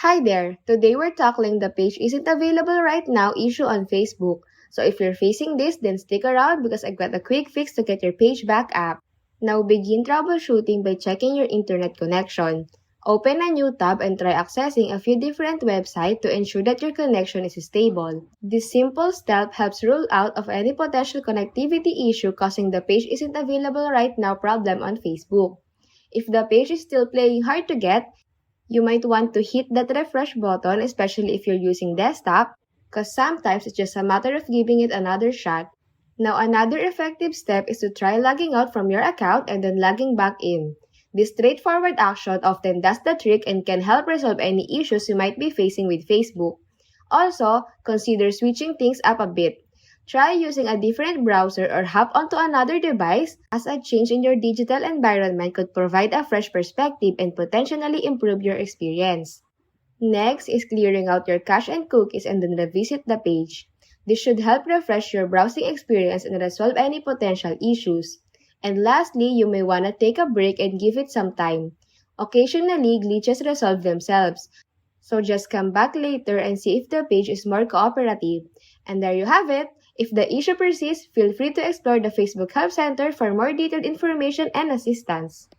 Hi there! Today we're tackling the page isn't available right now issue on Facebook. So if you're facing this, then stick around because I've got a quick fix to get your page back up. Now begin troubleshooting by checking your internet connection. Open a new tab and try accessing a few different websites to ensure that your connection is stable. This simple step helps rule out of any potential connectivity issue causing the page isn't available right now problem on Facebook. If the page is still playing hard to get, you might want to hit that refresh button, especially if you're using desktop, because sometimes it's just a matter of giving it another shot. Now, another effective step is to try logging out from your account and then logging back in. This straightforward action often does the trick and can help resolve any issues you might be facing with Facebook. Also, consider switching things up a bit. Try using a different browser or hop onto another device, as a change in your digital environment could provide a fresh perspective and potentially improve your experience. Next is clearing out your cache and cookies and then revisit the page. This should help refresh your browsing experience and resolve any potential issues. And lastly, you may want to take a break and give it some time. Occasionally, glitches resolve themselves, so just come back later and see if the page is more cooperative. And there you have it! If the issue persists, feel free to explore the Facebook Help Center for more detailed information and assistance.